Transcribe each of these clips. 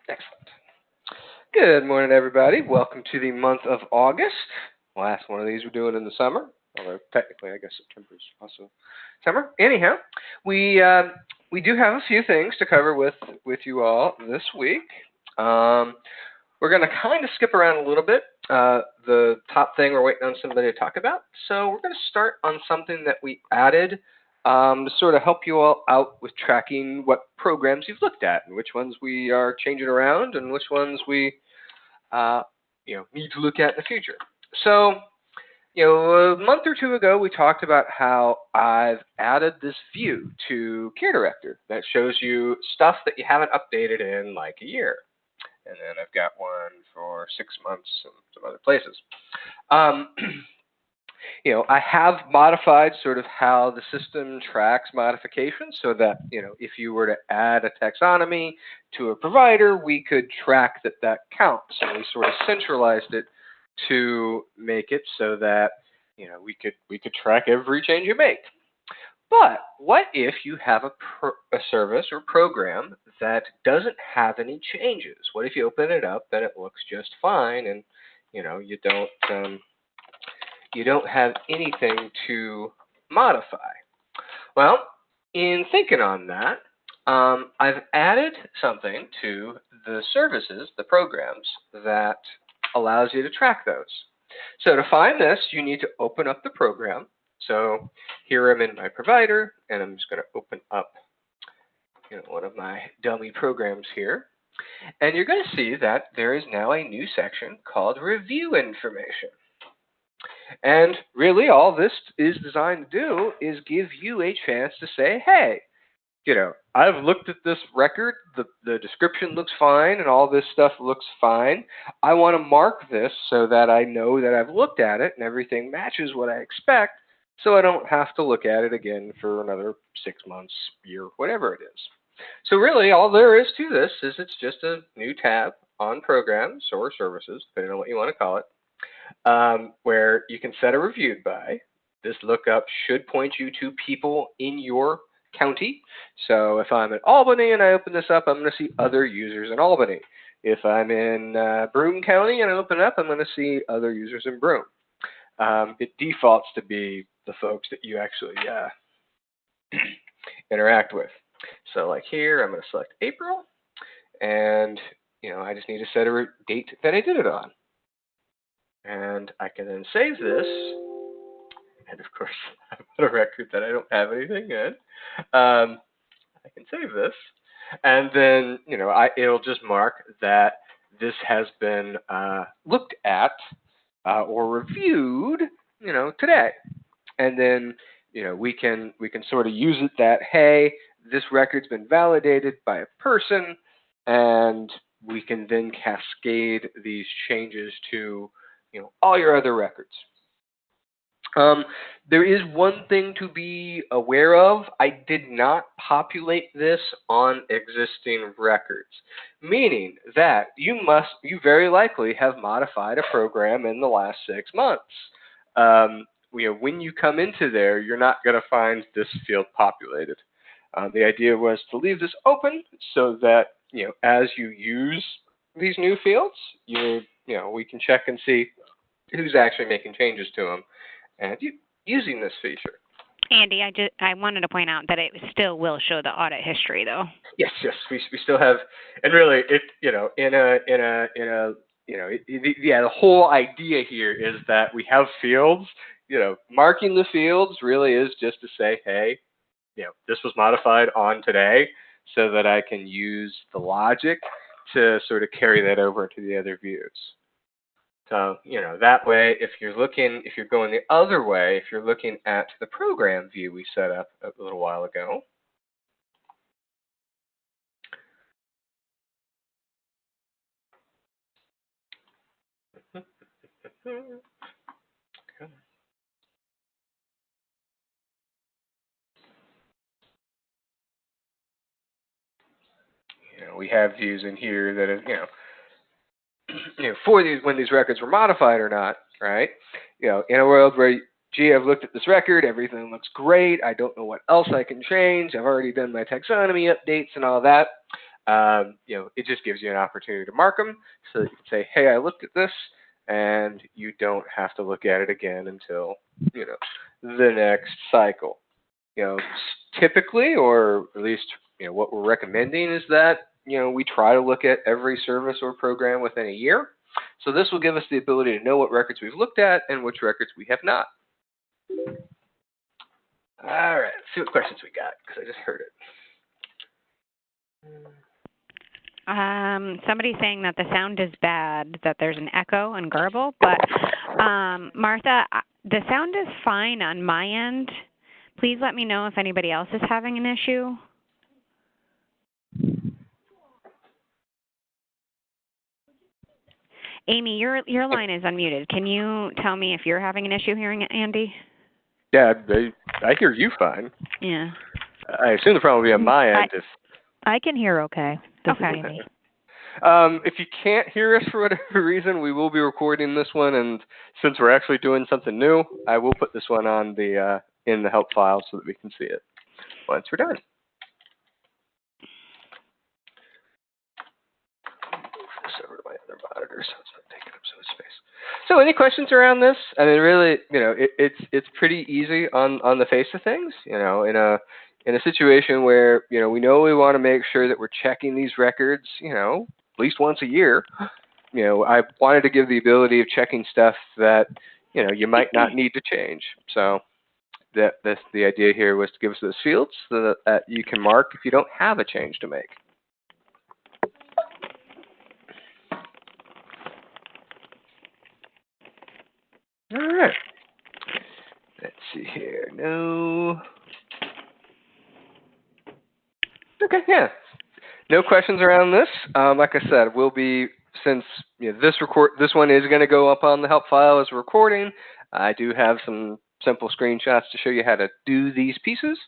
Excellent. Good morning, everybody. Welcome to the month of August. Last one of these we're doing in the summer, although technically, I guess September is also summer. Anyhow, we do have a few things to cover with you all this week. We're going to kind of skip around a little bit. The top thing we're waiting on somebody to talk about. So we're going to start on something that we added to sort of help you all out with tracking what programs you've looked at and which ones we are changing around and which ones we need to look at in the future. So, a month or two ago, we talked about how I've added this view to Care Director that shows you stuff that you haven't updated in like a year. And then I've got one for 6 months and some other places. I have modified sort of how the system tracks modifications so that, if you were to add a taxonomy to a provider, we could track that counts. And we sort of centralized it to make it so that, we could track every change you make. But what if you have a service or program that doesn't have any changes? What if you open it up and it looks just fine and, you don't have anything to modify? Well, in thinking on that, I've added something to the services, the programs, that allows you to track those. So to find this, you need to open up the program. So here I'm in my provider, and I'm just going to open up one of my dummy programs here. And you're going to see that there is now a new section called Review Information. And really all this is designed to do is give you a chance to say, hey, I've looked at this record, the description looks fine, and all this stuff looks fine. I want to mark this so that I know that I've looked at it and everything matches what I expect, so I don't have to look at it again for another 6 months, year, whatever it is. So really all there is to this is it's just a new tab on programs or services, depending on what you want to call it, where you can set a reviewed by. This lookup should point you to people in your county. So if I'm in Albany and I open this up, I'm going to see other users in Albany. If I'm in Broome County and I open it up, I'm going to see other users in Broome. It defaults to be the folks that you actually interact with. So like here, I'm going to select April, and I just need to set a date that I did it on. And I can then save this. And of course, I've got a record that I don't have anything in. I can save this. And then, it'll just mark that this has been looked at or reviewed, today. And then, we can sort of use it that, hey, this record's been validated by a person, and we can then cascade these changes to all your other records. There is one thing to be aware of. I did not populate this on existing records, meaning that you very likely have modified a program in the last 6 months. When you come into there, you're not going to find this field populated. The idea was to leave this open so that as you use these new fields, we can check and see who's actually making changes to them and using this feature. Andy, I wanted to point out that it still will show the audit history, though. Yes, we still have, and really, the whole idea here is that we have fields. Marking the fields really is just to say, hey, this was modified on today, so that I can use the logic to sort of carry that over to the other views. So, that way, if you're going the other way, if you're looking at the program view we set up a little while ago, we have views in here that have, for these, when these records were modified or not, right? In a world where gee, I've looked at this record, everything looks great, I don't know what else I can change, I've already done my taxonomy updates and all that, it just gives you an opportunity to mark them so that you can say, hey, I looked at this, and you don't have to look at it again until, the next cycle. Typically, or at least, what we're recommending is that, we try to look at every service or program within a year. So this will give us the ability to know what records we've looked at and which records we have not. All right, let's see what questions we got, because I just heard it. Somebody's saying that the sound is bad, that there's an echo and garble, but Martha, the sound is fine on my end. Please let me know if anybody else is having an issue. Amy, your line is unmuted. Can you tell me if you're having an issue hearing Andy? Yeah, I hear you fine. Yeah. I assume the problem will be on my end. I can hear okay. This is Amy. If you can't hear us for whatever reason, we will be recording this one, and since we're actually doing something new, I will put this one on the in the help file so that we can see it once we're done. Move this over to my other monitor so it's not taking up so much space. So, any questions around this? I mean, really, it's pretty easy on the face of things. In a situation where we know we want to make sure that we're checking these records, at least once a year. I wanted to give the ability of checking stuff that you might not need to change. So that's the idea here, was to give us those fields so that you can mark if you don't have a change to make. All right. Let's see here. No. Okay, yeah. No questions around this. Like I said, we'll be, since this one is going to go up on the help file as a recording, I do have some simple screenshots to show you how to do these pieces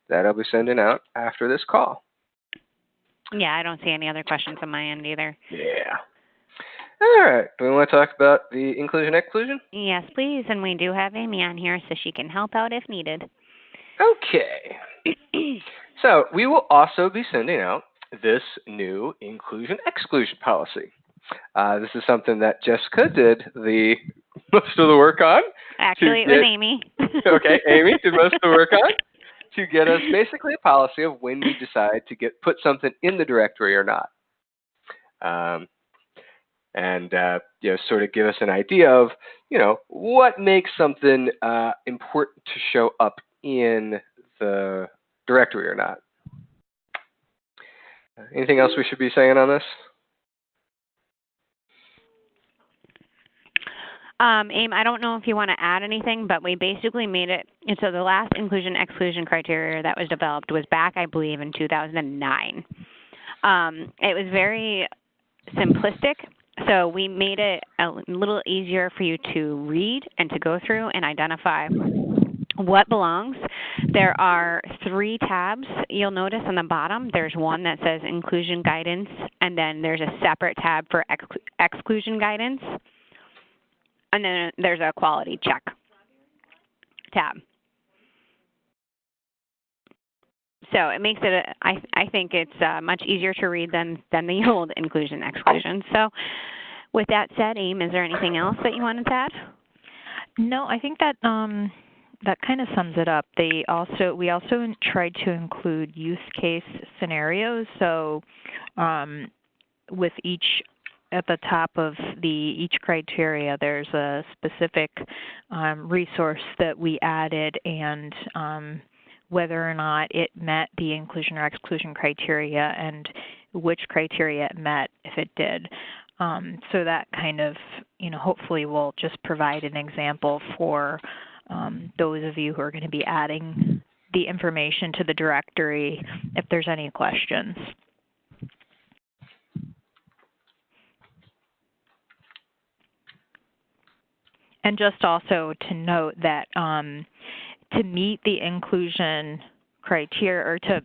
that I'll be sending out after this call. Yeah, I don't see any other questions on my end either. Yeah. All right. Do we want to talk about the inclusion-exclusion? Yes, please. And we do have Amy on here so she can help out if needed. Okay. So we will also be sending out this new inclusion-exclusion policy. This is something that Jessica did the most of the work on. Actually, it was Amy. Okay, Amy did most of the work on to get us basically a policy of when we decide to put something in the directory or not. Sort of give us an idea of, what makes something important to show up in the directory or not. Anything else we should be saying on this? Aim, I don't know if you want to add anything, but we basically made it, and so the last inclusion-exclusion criteria that was developed was back, I believe, in 2009. It was very simplistic, so we made it a little easier for you to read and to go through and identify what belongs. There are 3 tabs. You'll notice on the bottom, there's one that says inclusion guidance, and then there's a separate tab for exclusion guidance. And then there's a quality check tab. So it makes it, I think it's much easier to read than the old inclusion-exclusion. So with that said, Aim, is there anything else that you wanted to add? No, I think that that kind of sums it up. We also tried to include use case scenarios. So with each, at the top of each criteria, there's a specific resource that we added, and whether or not it met the inclusion or exclusion criteria and which criteria it met if it did. So that kind of, hopefully will just provide an example for those of you who are going to be adding the information to the directory if there's any questions. And just also to note that to meet the inclusion criteria, or to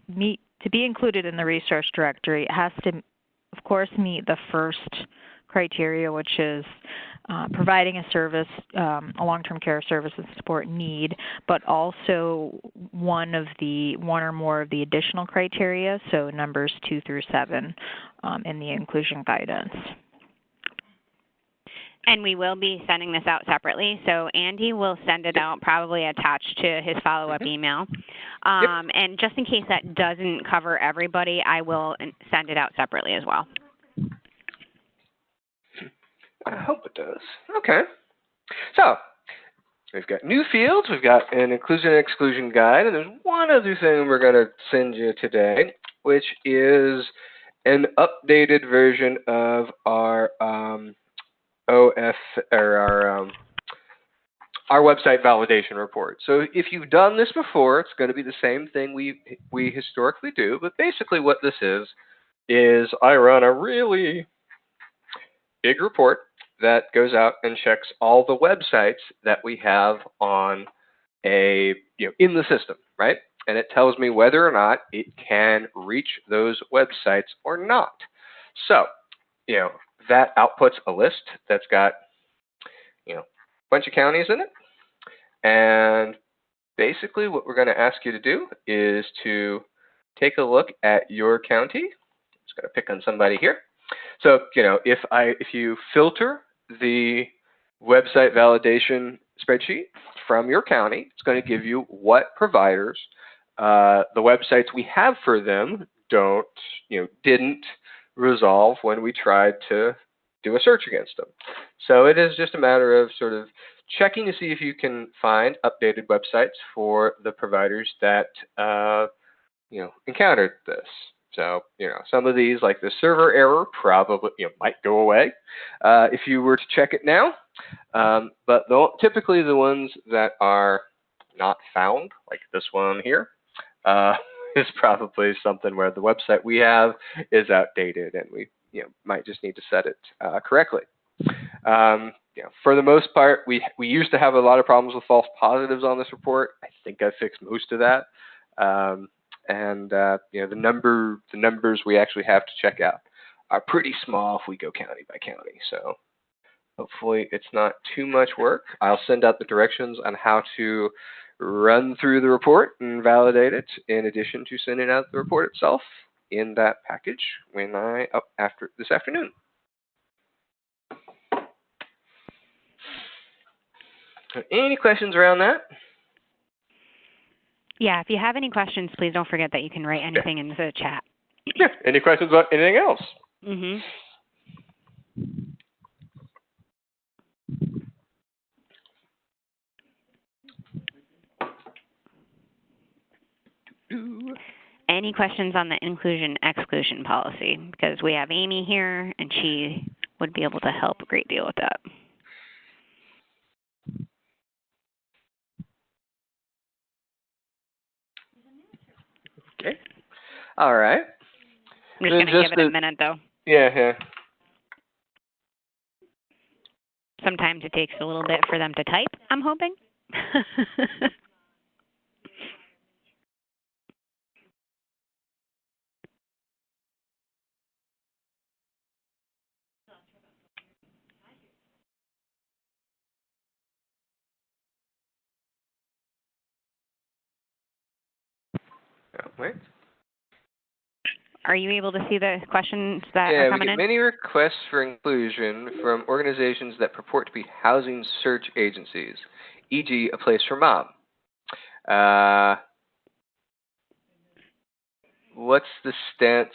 be included in the resource directory, it has to, of course, meet the first criteria, which is providing a service, a long-term care service and support need, but also one or more of the additional criteria, so numbers 2 through 7 in the inclusion guidance. And we will be sending this out separately. So Andy will send it out probably attached to his follow-up email. And just in case that doesn't cover everybody, I will send it out separately as well. I hope it does. Okay. So we've got new fields. We've got an inclusion and exclusion guide. And there's one other thing we're going to send you today, which is an updated version of our our website validation report. So if you've done this before, it's going to be the same thing we historically do. But basically what this is I run a really big report that goes out and checks all the websites that we have on in the system, right? And it tells me whether or not it can reach those websites or not. So, that outputs a list that's got, a bunch of counties in it. And basically what we're going to ask you to do is to take a look at your county. Just going to pick on somebody here. So, if you filter the website validation spreadsheet from your county, it's going to give you what providers the websites we have for them didn't resolve when we tried to do a search against them. So it is just a matter of sort of checking to see if you can find updated websites for the providers that encountered this. So some of these, like the server error, probably might go away if you were to check it now. But typically the ones that are not found, like this one here, is probably something where the website we have is outdated, and we might just need to set it correctly. For the most part, we used to have a lot of problems with false positives on this report. I think I fixed most of that. The numbers we actually have to check out are pretty small if we go county by county. So hopefully it's not too much work. I'll send out the directions on how to run through the report and validate it, in addition to sending out the report itself in that package after this afternoon. Any questions around that? Yeah, if you have any questions, please don't forget that you can write anything into the chat. Yeah. Any questions about anything else? Mm-hmm. Any questions on the inclusion-exclusion policy? Because we have Amy here, and she would be able to help a great deal with that. Okay. All right. I'm just going to give it a minute, though. Yeah. Sometimes it takes a little bit for them to type, I'm hoping. Wait. Are you able to see the questions that are coming in? Yeah, we get many requests for inclusion from organizations that purport to be housing search agencies, e.g. a place for mom. What's the stance?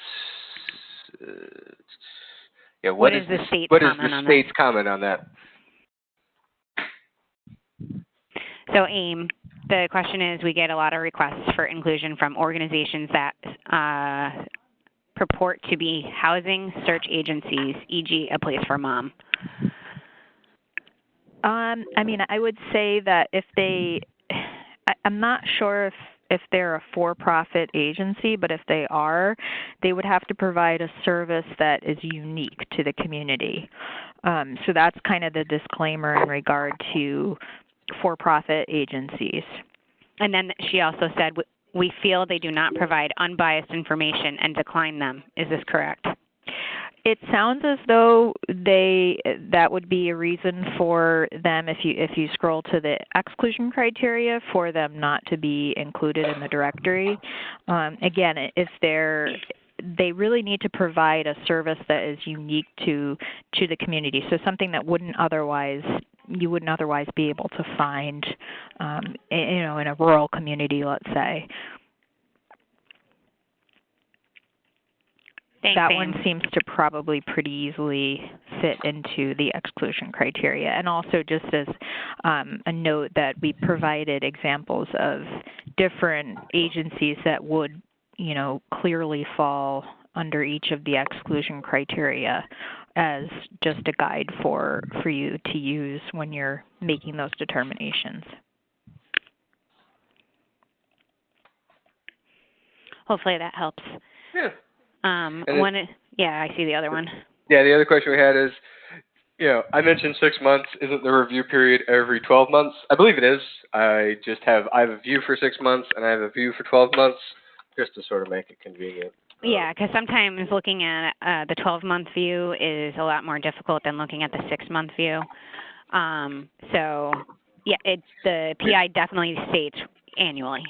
What is the state's comment on that? So, AIM, the question is, we get a lot of requests for inclusion from organizations that purport to be housing search agencies, e.g. a place for mom. I would say that I'm not sure if they're a for-profit agency, but if they are, they would have to provide a service that is unique to the community. So that's kind of the disclaimer in regard to for-profit agencies. And then she also said, we feel they do not provide unbiased information and decline them. Is this correct? It sounds as though that would be a reason for them, if you scroll to the exclusion criteria, for them not to be included in the directory. Again, if they really need to provide a service that is unique to the community, so something that you wouldn't otherwise be able to find, in a rural community, let's say. Thanks, that Anne. one seems to probably pretty easily fit into the exclusion criteria. And also, just as a note, that we provided examples of different agencies that would, clearly fall under each of the exclusion criteria as just a guide for you to use when you're making those determinations. Hopefully that helps. Yeah. I see the other one. Yeah, the other question we had is, I mentioned 6 months. Isn't the review period every 12 months? I believe it is. I have a view for 6 months, and I have a view for 12 months, just to sort of make it convenient. Yeah, because sometimes looking at the 12-month view is a lot more difficult than looking at the 6-month view. The PI definitely states annually.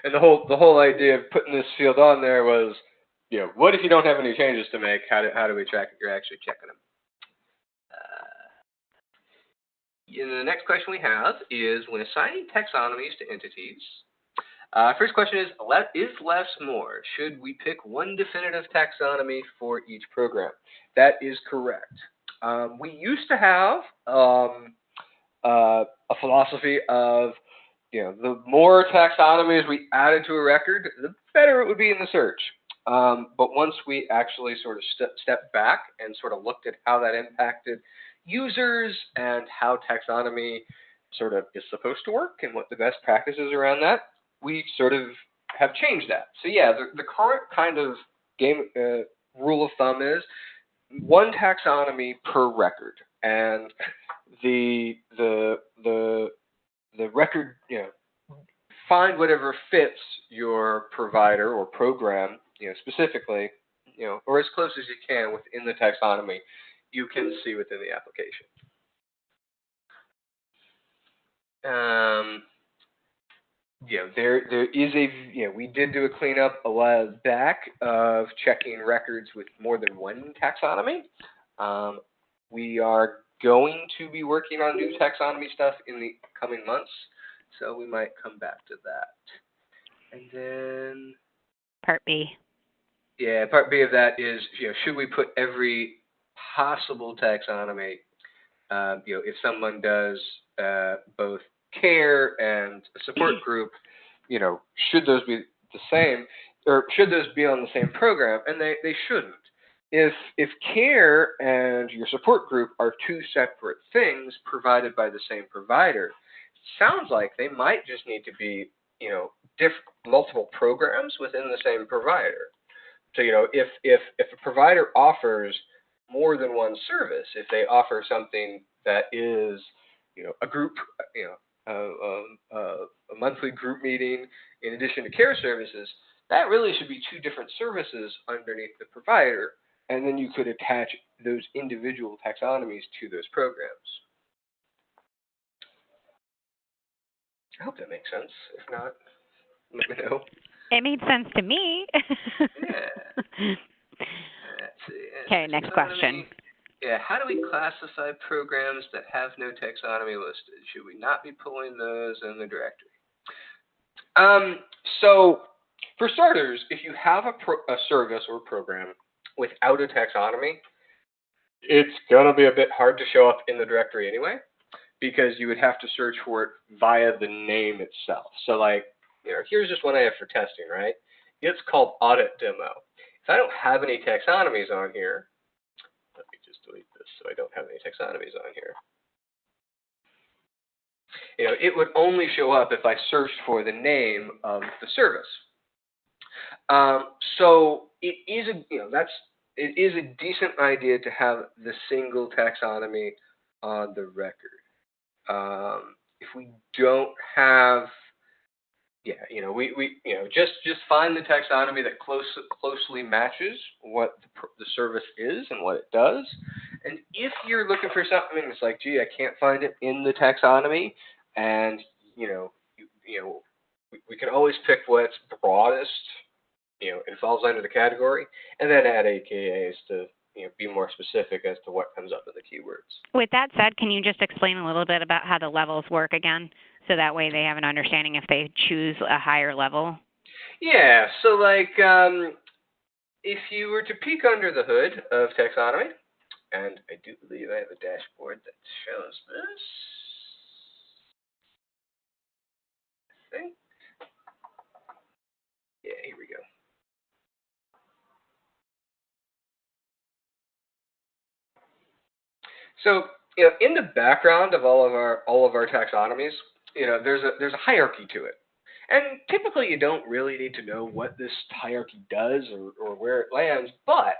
And the whole idea of putting this field on there was, what if you don't have any changes to make? How do we track if you're actually checking them? The next question we have is, when assigning taxonomies to entities, first question is less more? Should we pick one definitive taxonomy for each program? That is correct. We used to have a philosophy of, the more taxonomies we added to a record, the better it would be in the search. But once we actually sort of stepped back and sort of looked at how that impacted users and how taxonomy sort of is supposed to work and what the best practices around that, we sort of have changed that. So yeah, the current kind of game rule of thumb is one taxonomy per record, and the record, find whatever fits your provider or program, specifically, or as close as you can within the taxonomy you can see within the application. There is we did do a cleanup a while back of checking records with more than one taxonomy. We are going to be working on new taxonomy stuff in the coming months, so we might come back to that. And then Part B. Yeah, part B of that is, should we put every possible taxonomy, if someone does both care and a support group, should those be the same, or should those be on the same program? And they shouldn't. If care and your support group are two separate things provided by the same provider, it sounds like they might just need to be, multiple programs within the same provider. So, if a provider offers more than one service, if they offer something that is, a group, a monthly group meeting in addition to care services, that really should be two different services underneath the provider, and then you could attach those individual taxonomies to those programs. I hope that makes sense. If not, let me know. It made sense to me. Yeah. Let's see. Okay, next question. Yeah, how do we classify programs that have no taxonomy listed? Should we not be pulling those in the directory? So, for starters, if you have a service or program without a taxonomy, it's going to be a bit hard to show up in the directory anyway, because you would have to search for it via the name itself. So, here's just one I have for testing, right? It's called Audit Demo. If I don't have any taxonomies on here, let me just delete this so I don't have any taxonomies on here. It would only show up if I searched for the name of the service. So it is a decent idea to have the single taxonomy on the record. If we don't have yeah, just find the taxonomy that closely matches what the service is and what it does. And if you're looking for something and it's like, gee, I can't find it in the taxonomy, and we can always pick what's broadest, it falls under the category, and then add AKAs to be more specific as to what comes up in the keywords. With that said, can you just explain a little bit about how the levels work again, so that way they have an understanding if they choose a higher level? Yeah, so like if you were to peek under the hood of taxonomy, and I do believe I have a dashboard that shows this. I think. Yeah, here we go. So, in the background of all of our taxonomies, there's a hierarchy to it. And typically you don't really need to know what this hierarchy does or where it lands, but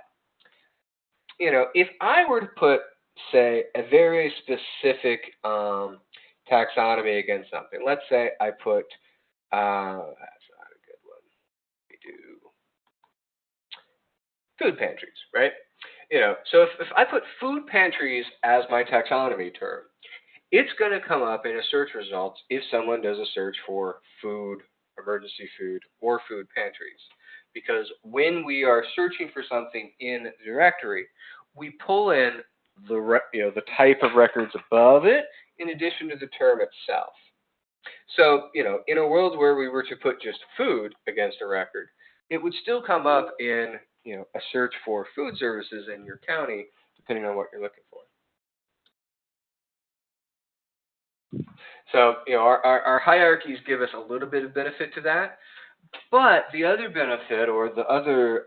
if I were to put, say, a very specific taxonomy against something, let's say I put, that's not a good one. We do food pantries, right? So if I put food pantries as my taxonomy term, it's going to come up in a search results if someone does a search for food, emergency food, or food pantries. Because when we are searching for something in the directory, we pull in the type of records above it in addition to the term itself. So, in a world where we were to put just food against a record, it would still come up in, a search for food services in your county, depending on what you're looking for. So, our hierarchies give us a little bit of benefit to that. But the other benefit or the other,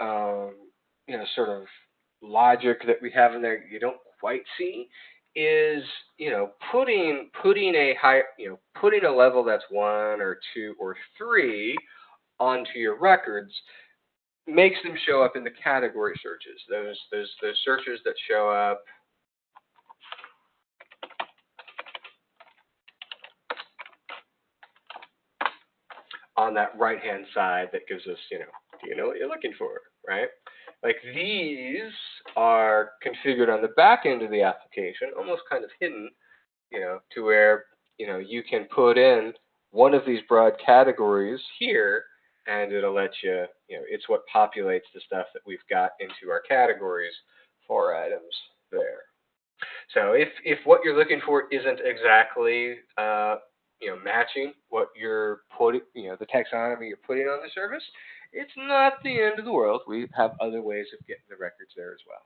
sort of logic that we have in there you don't quite see is, putting a level that's 1 or 2 or 3 onto your records makes them show up in the category searches. Those searches that show up on that right-hand side that gives us, do you know what you're looking for, right? Like these are configured on the back end of the application, almost kind of hidden, to where, you can put in one of these broad categories here, and it'll let you, it's what populates the stuff that we've got into our categories for items there. So if what you're looking for isn't exactly matching what you're putting, the taxonomy you're putting on the service, it's not the end of the world. We have other ways of getting the records there as well,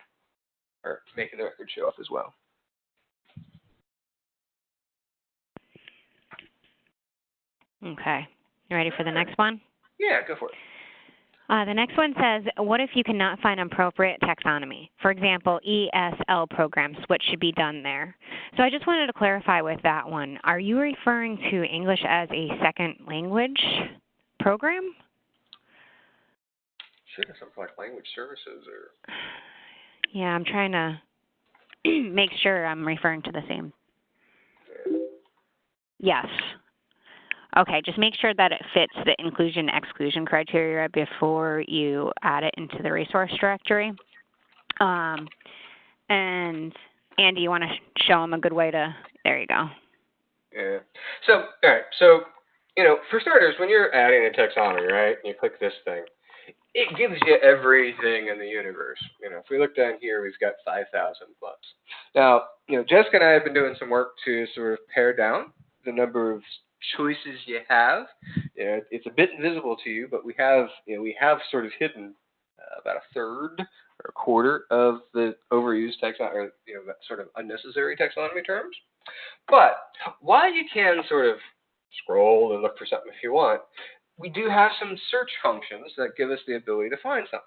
or making the records show up as well. Okay. You ready for the next one? Yeah, go for it. The next one says, what if you cannot find appropriate taxonomy? For example, ESL programs, what should be done there? So I just wanted to clarify with that one. Are you referring to English as a second language program? Should have something like language services or... Yeah, I'm trying to make sure I'm referring to the same. Yes. Okay, just make sure that it fits the inclusion-exclusion criteria before you add it into the resource directory. And Andy, you want to show them a good way to, there you go. Yeah. So, all right, so, for starters, when you're adding a taxonomy, right, and you click this thing, it gives you everything in the universe. If we look down here, we've got 5,000 plus. Now, Jessica and I have been doing some work to sort of pare down the number of choices you have. It's a bit invisible to you, but we have sort of hidden about a third or a quarter of the overused taxonomy, or that sort of unnecessary taxonomy terms. But while you can sort of scroll and look for something if you want, we do have some search functions that give us the ability to find something.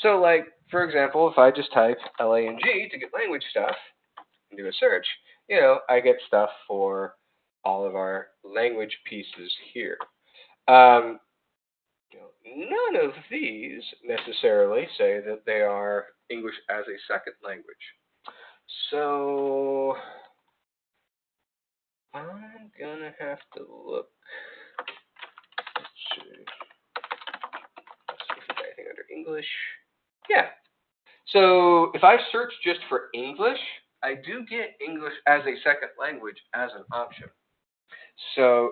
So, like, for example, if I just type LANG to get language stuff and do a search, I get stuff for all of our language pieces here. None of these necessarily say that they are English as a second language. So I'm going to have to look Anything under English? Yeah. So if I search just for English, I do get English as a second language as an option. So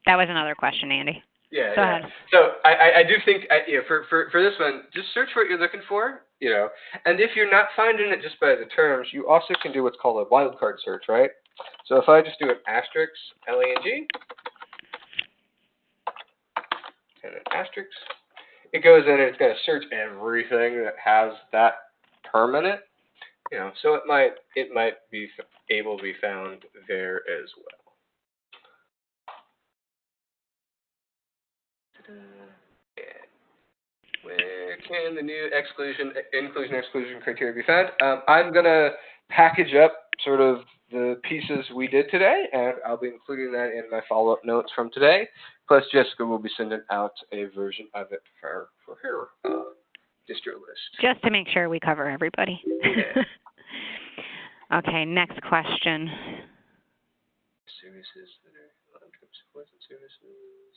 that was another question, Andy. Yeah, Go yeah. ahead. So I do think for this one, just search what you're looking for, and if you're not finding it just by the terms, you also can do what's called a wildcard search, right? So if I just do an asterisk, LANG, and an asterisk, it goes in and it's going to search everything that has that term in it, so it might be able to be found there as well. Where can the new inclusion-exclusion criteria be found? I'm going to package up sort of the pieces we did today, and I'll be including that in my follow-up notes from today. Plus, Jessica will be sending out a version of it for her distro list. Just to make sure we cover everybody. Yeah. Okay, next question. Services that are long-term support services.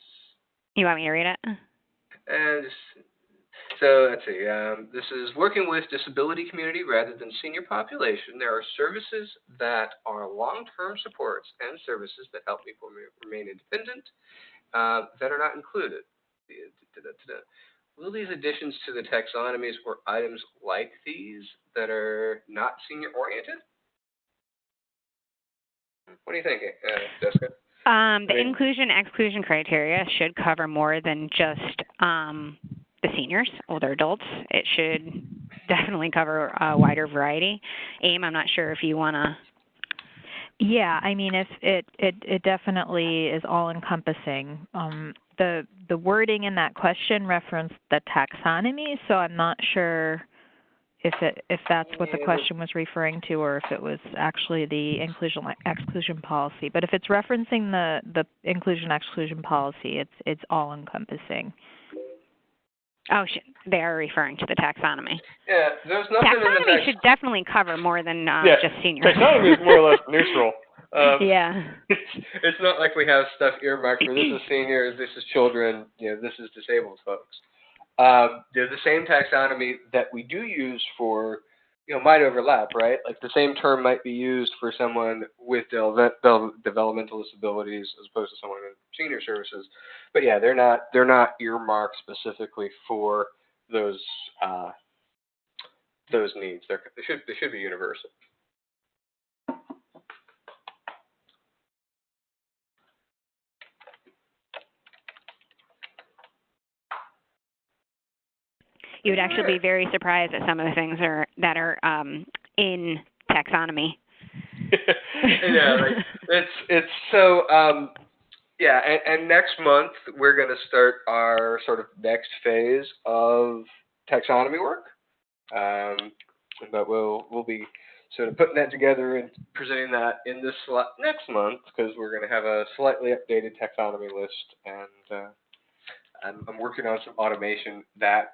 You want me to read it? So let's see. This is working with disability community rather than senior population. There are services that are long-term supports and services that help people remain independent that are not included. Will these additions to the taxonomies or items like these that are not senior-oriented? What are you thinking, Jessica? The inclusion-exclusion criteria should cover more than just the seniors, older adults. It should definitely cover a wider variety. Aim, I'm not sure if you want to. Yeah, I mean, if it definitely is all-encompassing. The wording in that question referenced the taxonomy, so I'm not sure if that's what the question was referring to, or if it was actually the inclusion-exclusion policy. But if it's referencing the inclusion-exclusion policy, it's all-encompassing. Oh, they are referring to the taxonomy. Yeah, there's nothing taxonomy in the should definitely cover more than just seniors. Taxonomy is more or less neutral. Yeah. It's not like we have stuff earmarked for this is seniors, this is children, this is disabled folks. The same taxonomy that we do use for, might overlap, right? Like the same term might be used for someone with developmental disabilities as opposed to someone in senior services. But yeah, they're not earmarked specifically for those needs. They should be universal. You would actually be very surprised at some of the things that are in taxonomy. Yeah, it's so and next month we're going to start our sort of next phase of taxonomy work, but we'll be sort of putting that together and presenting that in this next month because we're going to have a slightly updated taxonomy list, and I'm working on some automation that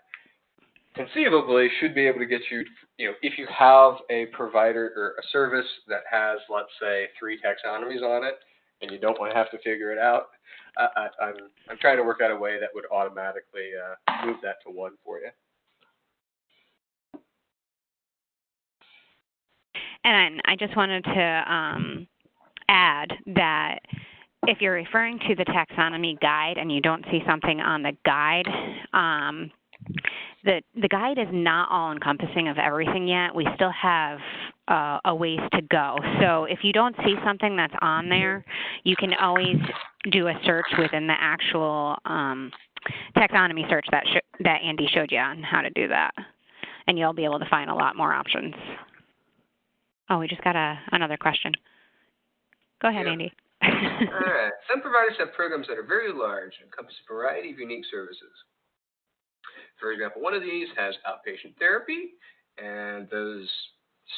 conceivably should be able to get you, if you have a provider or a service that has, let's say, 3 taxonomies on it, and you don't want to have to figure it out, I'm trying to work out a way that would automatically move that to 1 for you. And I just wanted to add that if you're referring to the taxonomy guide and you don't see something on the guide, the guide is not all-encompassing of everything yet. We still have a ways to go. So if you don't see something that's on there, you can always do a search within the actual taxonomy search that Andy showed you on how to do that. And you'll be able to find a lot more options. Oh, we just got another question. Go ahead, Andy. All right. Some providers have programs that are very large and encompass a variety of unique services. For example, one of these has outpatient therapy, and those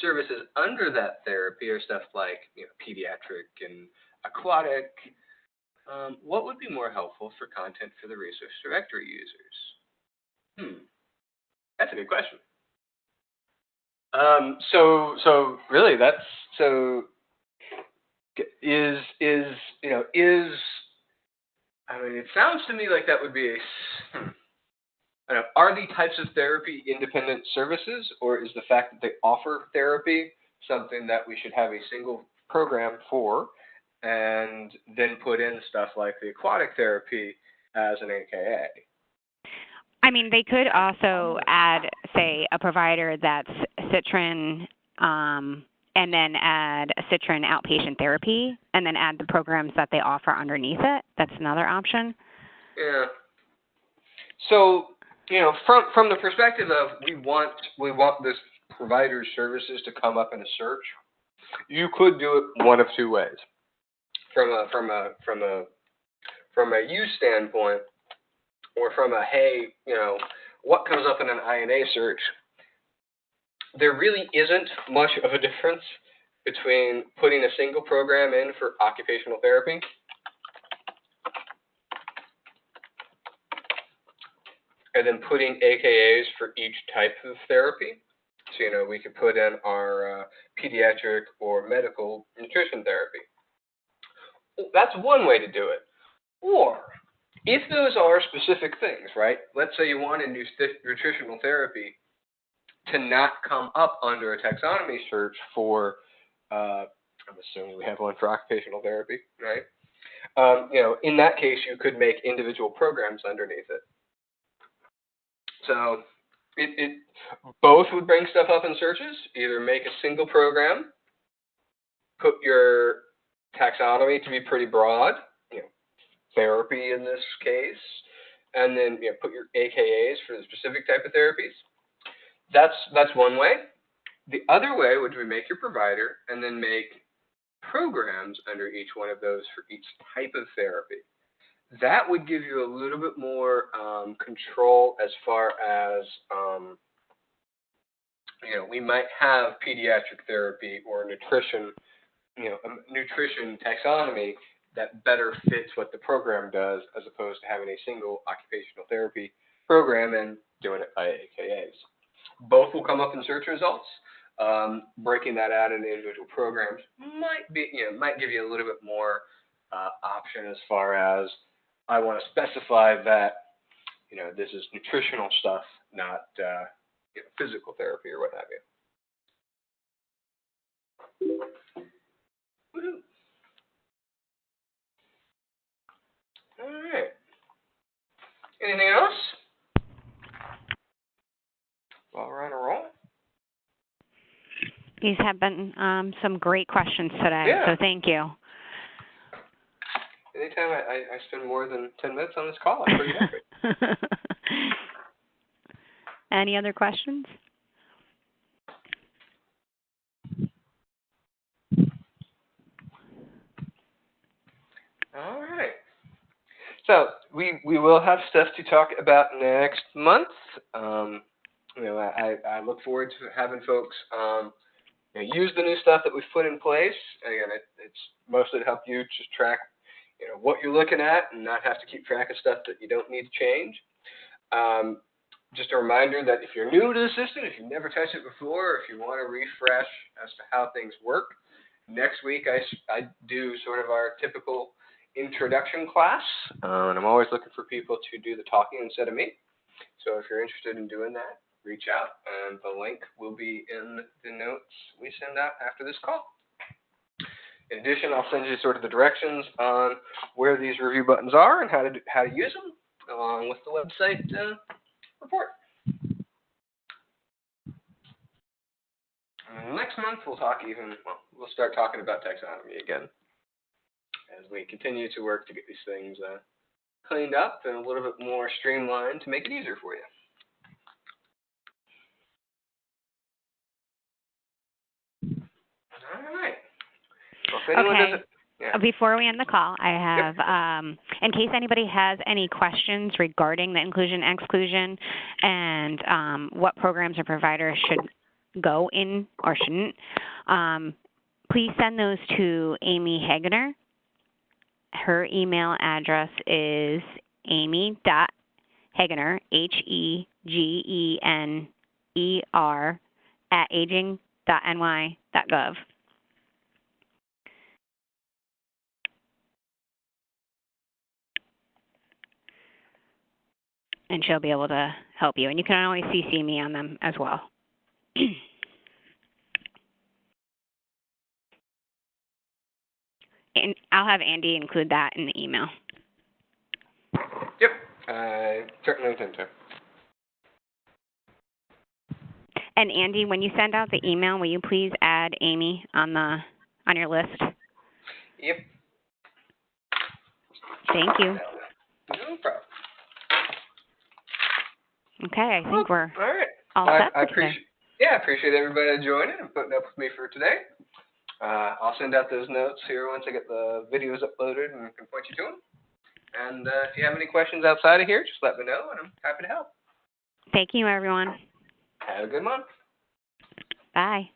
services under that therapy are stuff like pediatric and aquatic. What would be more helpful for content for the resource directory users? That's a good question. So really, that's so is is I mean, it sounds to me like that would be I don't know, are the types of therapy independent services, or is the fact that they offer therapy something that we should have a single program for, and then put in stuff like the aquatic therapy as an AKA? I mean, they could also add, say, a provider that's Citron, and then add a Citron outpatient therapy, and then add the programs that they offer underneath it. That's another option. Yeah. So from the perspective of we want this provider's services to come up in a search, you could do it one of two ways. From a use standpoint, or from a hey, what comes up in an INA search, there really isn't much of a difference between putting a single program in for occupational therapy and then putting AKAs for each type of therapy. So, we could put in our pediatric or medical nutrition therapy. That's one way to do it. Or, if those are specific things, right? Let's say you want a new nutritional therapy to not come up under a taxonomy search for, I'm assuming we have one for occupational therapy, right? In that case, you could make individual programs underneath it. So it both would bring stuff up in searches. Either make a single program, put your taxonomy to be pretty broad, therapy in this case, and then put your AKAs for the specific type of therapies. That's one way. The other way would be make your provider and then make programs under each one of those for each type of therapy. That would give you a little bit more control as far as, we might have pediatric therapy or nutrition, a nutrition taxonomy that better fits what the program does, as opposed to having a single occupational therapy program and doing it by AKAs. Both will come up in search results. Breaking that out into individual programs might give you a little bit more option as far as I want to specify that this is nutritional stuff, not physical therapy or what have you. Woo-hoo. All right. Anything else? While we're on a roll. These have been some great questions today, Yeah. so thank you. Anytime I spend more than 10 minutes on this call, I'm pretty happy. Any other questions? All right. So we will have stuff to talk about next month. I look forward to having folks use the new stuff that we've put in place. Again, it's mostly to help you just track what you're looking at and not have to keep track of stuff that you don't need to change. Just a reminder that if you're new to the system, if you've never touched it before, or if you want to refresh as to how things work, next week I do sort of our typical introduction class, and I'm always looking for people to do the talking instead of me. So if you're interested in doing that, reach out, and the link will be in the notes we send out after this call. In addition, I'll send you sort of the directions on where these review buttons are and how to use them, along with the website report. And next month we'll start talking about taxonomy again, as we continue to work to get these things cleaned up and a little bit more streamlined to make it easier for you. All right. Well, if anyone doesn't, yeah. Before we end the call, I have, in case anybody has any questions regarding the inclusion-exclusion and what programs or providers should go in or shouldn't, please send those to Amy Hegener. Her email address is amy.hegener, Hegener, at aging.ny.gov. And she'll be able to help you. And you can always CC me on them as well. And I'll have Andy include that in the email. Yep, I certainly intend to. And Andy, when you send out the email, will you please add Amy on your list? Yep. Thank you. No problem. Okay, I think we're all right. all set I for today. appreciate everybody joining and putting up with me for today. I'll send out those notes here once I get the videos uploaded and can point you to them. And if you have any questions outside of here, just let me know, and I'm happy to help. Thank you, everyone. Have a good month. Bye.